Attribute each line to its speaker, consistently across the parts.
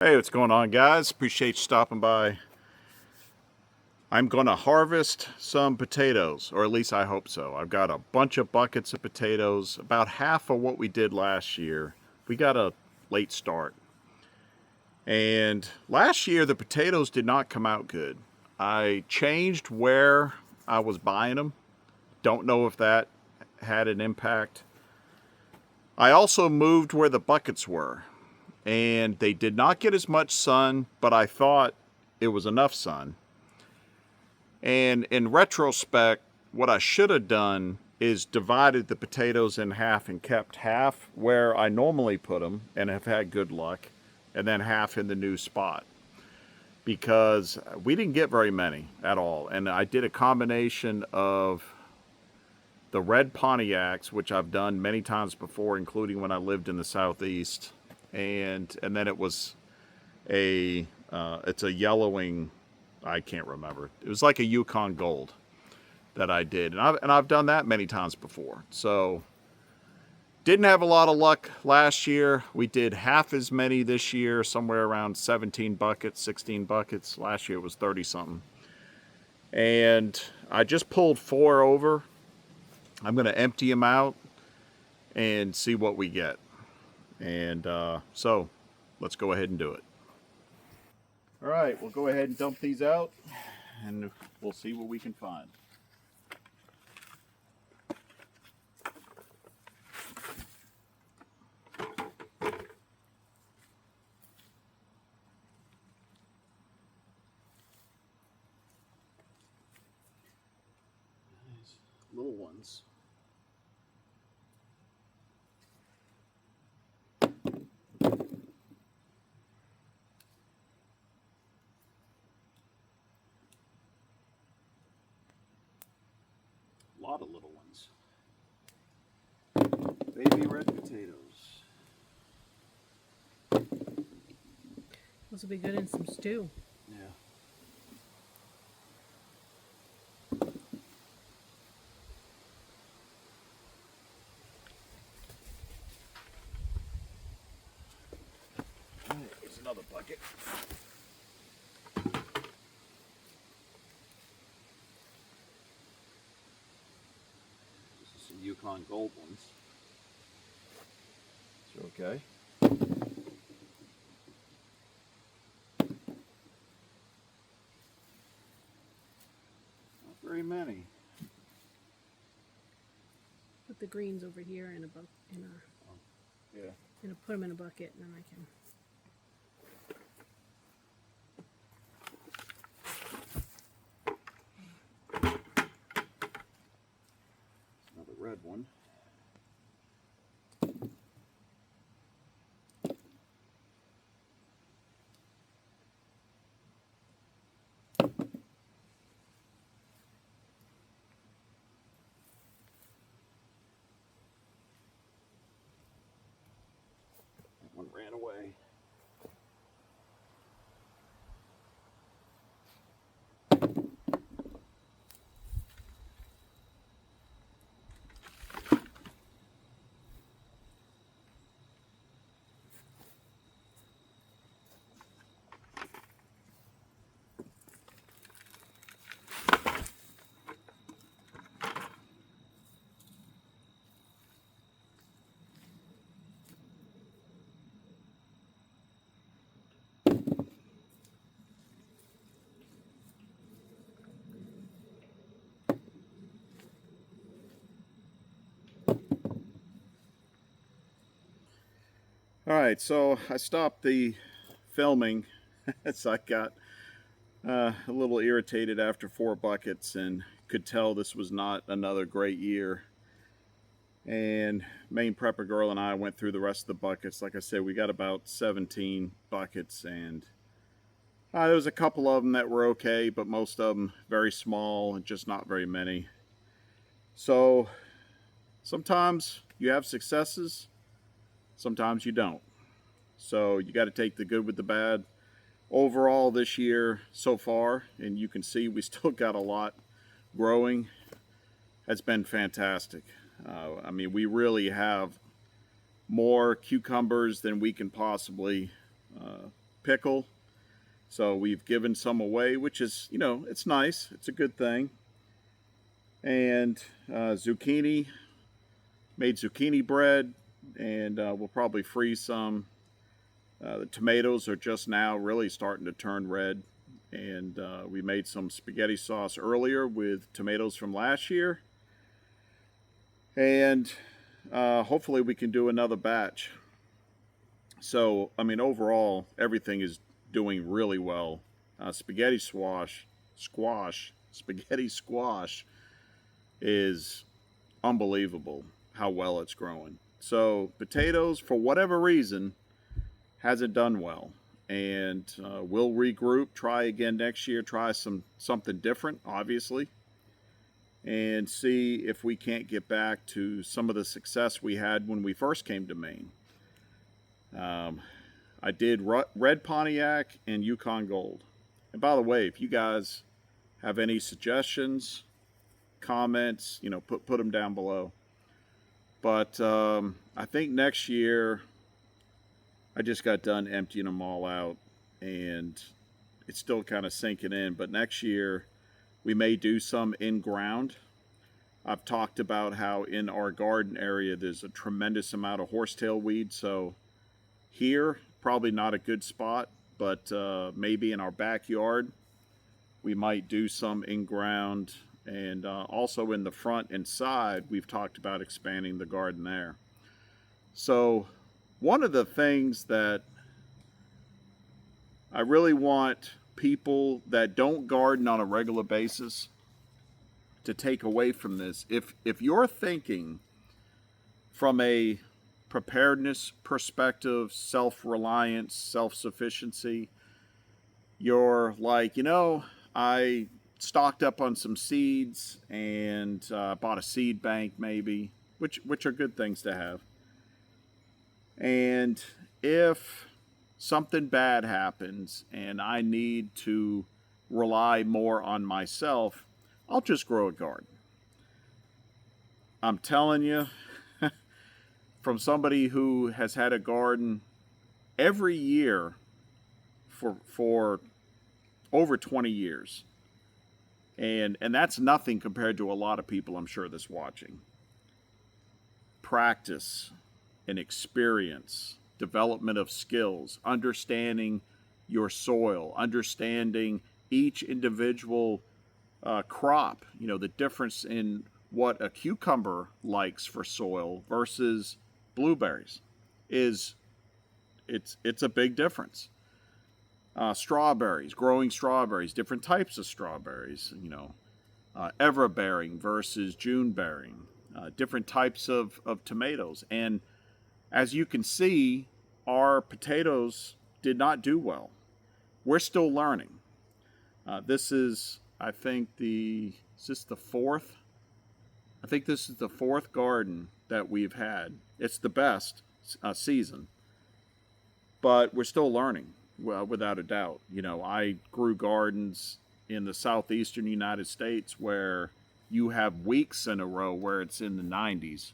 Speaker 1: Hey, what's going on, guys? Appreciate you stopping by. I'm going to harvest some potatoes, or at least I hope so. I've got a bunch of buckets of potatoes, about half of what we did last year. We got a late start. And last year, the potatoes did not come out good. I changed where I was buying them. Don't know if that had an impact. I also moved where the buckets were, and they did not get as much sun, but I thought it was enough sun. And in retrospect, what I should have done is divided the potatoes in half and kept half where I normally put them and have had good luck, and then half in the new spot, because we didn't get very many at all. And I did a combination of the red Pontiacs, which I've done many times before, including when I lived in the Southeast, and then it was it's a yellowing, I can't remember. It was like a Yukon Gold that I did, and I've done that many times before. So didn't have a lot of luck last year. We did half as many this year, somewhere around 17 buckets, 16 buckets. Last year it was 30 something. And I just pulled 4 over. I'm going to empty them out and see what we get. And so let's go ahead and do it. All right, we'll go ahead and dump these out, and we'll see what we can find. Little ones. A lot of little ones. Baby red potatoes.
Speaker 2: Those will be good in some stew.
Speaker 1: Yeah. All right, here's another bucket. This is some Yukon Gold ones. It's okay. Not very many.
Speaker 2: Put the greens over here in a
Speaker 1: Yeah.
Speaker 2: put them in a bucket, and then I can.
Speaker 1: Another red one. That one ran away. All right, so I stopped the filming as I got a little irritated after 4 buckets and could tell this was not another great year. And main prepper girl and I went through the rest of the buckets. Like I said, we got about 17 buckets, and there was a couple of them that were okay, but most of them very small and just not very many. So sometimes you have successes, sometimes you don't. So you got to take the good with the bad. Overall this year so far, and you can see we still got a lot growing, has been fantastic. I mean, we really have more cucumbers than we can possibly pickle. So we've given some away, which is, it's nice. It's a good thing. And zucchini, made zucchini bread, and we'll probably freeze some. The tomatoes are just now really starting to turn red. And we made some spaghetti sauce earlier with tomatoes from last year. And hopefully we can do another batch. So, I mean, overall, everything is doing really well. Spaghetti squash is unbelievable how well it's growing. So, potatoes, for whatever reason, hasn't done well. And we'll regroup, try again next year, try something different, obviously, and see if we can't get back to some of the success we had when we first came to Maine. I did Red Pontiac and Yukon Gold. And by the way, if you guys have any suggestions, comments, put them down below. But I think next year, I just got done emptying them all out, and it's still kind of sinking in. But next year, we may do some in ground. I've talked about how in our garden area, there's a tremendous amount of horsetail weed. So here, probably not a good spot, but maybe in our backyard, we might do some in ground. And also in the front and side, we've talked about expanding the garden there. So one of the things that I really want people that don't garden on a regular basis to take away from this, if you're thinking from a preparedness perspective, self-reliance, self-sufficiency, you're like, I stocked up on some seeds and bought a seed bank maybe, which are good things to have. And if something bad happens and I need to rely more on myself, I'll just grow a garden. I'm telling you, from somebody who has had a garden every year for over 20 years. And that's nothing compared to a lot of people, I'm sure, that's watching. Practice and experience, development of skills, understanding your soil, understanding each individual crop, the difference in what a cucumber likes for soil versus blueberries it's a big difference. Strawberries, growing strawberries, different types of strawberries, ever-bearing versus June-bearing, different types of tomatoes. And as you can see, our potatoes did not do well. We're still learning. This is, I think, is this the fourth? I think this is the fourth garden that we've had. It's the best season, but we're still learning. Well, without a doubt. I grew gardens in the southeastern United States where you have weeks in a row where it's in the 90s.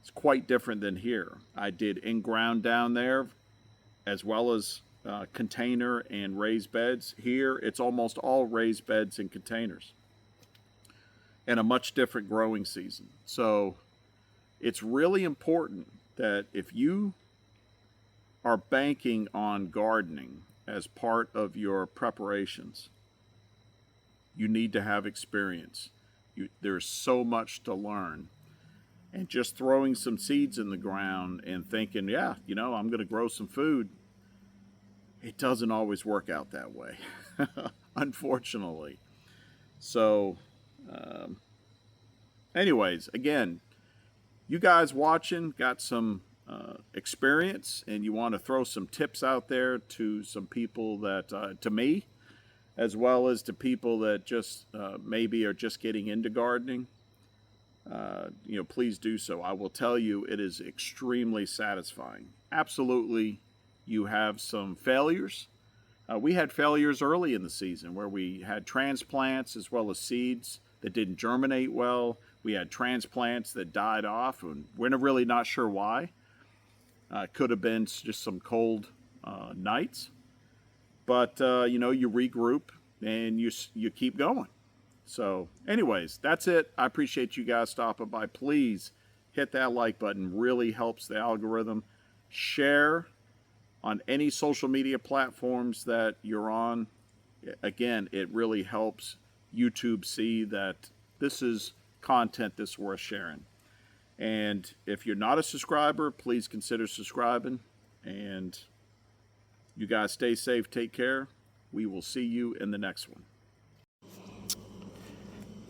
Speaker 1: It's quite different than here. I did in-ground down there as well as container and raised beds. Here, it's almost all raised beds and containers. And a much different growing season. So it's really important that if you are banking on gardening as part of your preparations, you need to have experience. There's so much to learn. And just throwing some seeds in the ground and thinking, I'm going to grow some food, it doesn't always work out that way, unfortunately. So, anyways, again, you guys watching got some experience and you want to throw some tips out there to some people that, to me, as well as to people that just maybe are just getting into gardening, please do so. I will tell you, it is extremely satisfying. Absolutely, you have some failures. We had failures early in the season where we had transplants as well as seeds that didn't germinate well. We had transplants that died off, and we're really not sure why. It could have been just some cold nights. But, you know, you regroup and you keep going. So anyways, that's it. I appreciate you guys stopping by. Please hit that like button. Really helps the algorithm. Share on any social media platforms that you're on. Again, it really helps YouTube see that this is content that's worth sharing. And if you're not a subscriber, please consider subscribing. And you guys stay safe, take care. We will see you in the next one.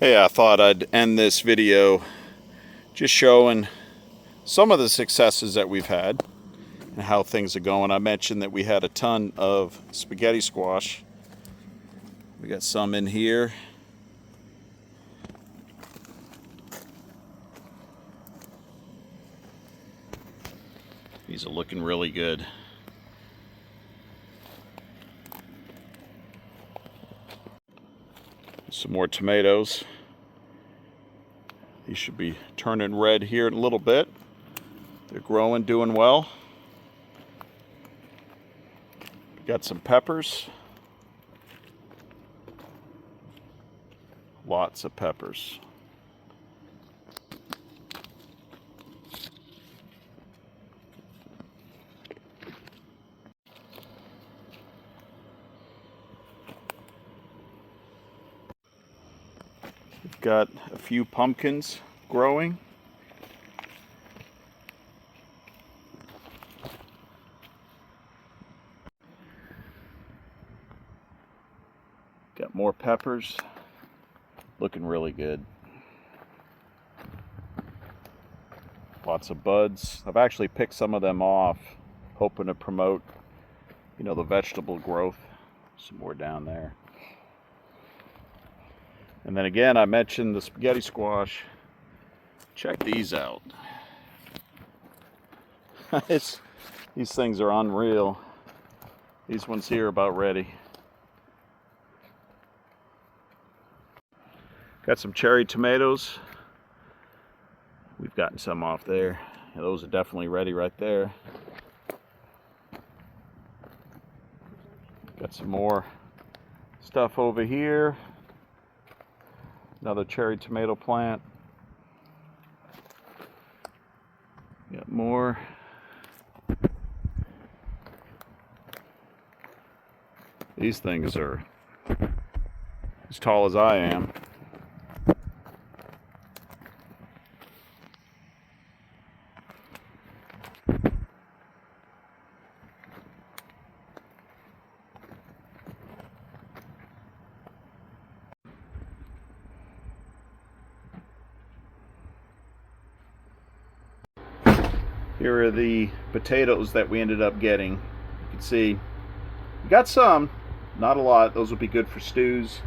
Speaker 1: Hey, I thought I'd end this video just showing some of the successes that we've had and how things are going. I mentioned that we had a ton of spaghetti squash. We got some in here. These are looking really good. Some more tomatoes. These should be turning red here in a little bit. They're growing, doing well. Got some peppers. Lots of peppers. We've got a few pumpkins growing. Got more peppers. Looking really good. Lots of buds. I've actually picked some of them off, hoping to promote, you know, the vegetable growth. Some more down there. And then again, I mentioned the spaghetti squash. Check these out. These things are unreal. These ones here are about ready. Got some cherry tomatoes. We've gotten some off there. Yeah, those are definitely ready right there. Got some more stuff over here. Another cherry tomato plant. Got more. These things are as tall as I am. Here are the potatoes that we ended up getting. You can see we got some, not a lot. Those will be good for stews.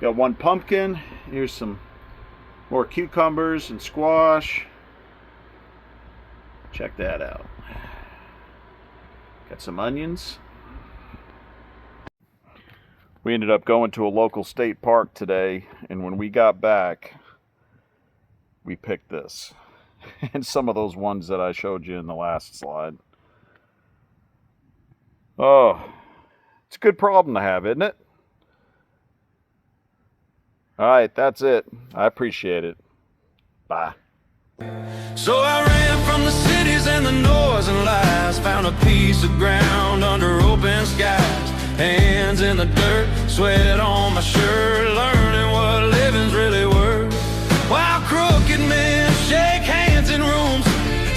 Speaker 1: Got one pumpkin. Here's some more cucumbers and squash. Check that out. Got some onions. We ended up going to a local state park today, and when we got back, we picked this. And some of those ones that I showed you in the last slide. Oh, it's a good problem to have, isn't it? All right, that's it. I appreciate it. Bye.
Speaker 3: So I ran from the cities and the noise and lies, found a piece of ground under open skies, hands in the dirt, sweat on my shirt, learning what living's really worth. While crooked men shake hands in rooms,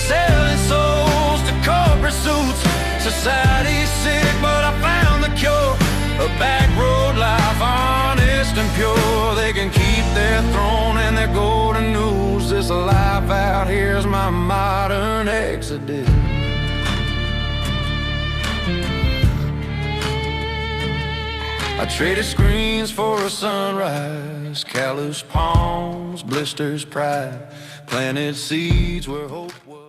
Speaker 3: selling souls to corporate suits. Society's sick, but I found the cure. A back road life, honest and pure. They can keep their throne and their golden news. This life out here's my modern exodus. I traded screens for a sunrise, callous palms, blisters, pride, planted seeds where hope was.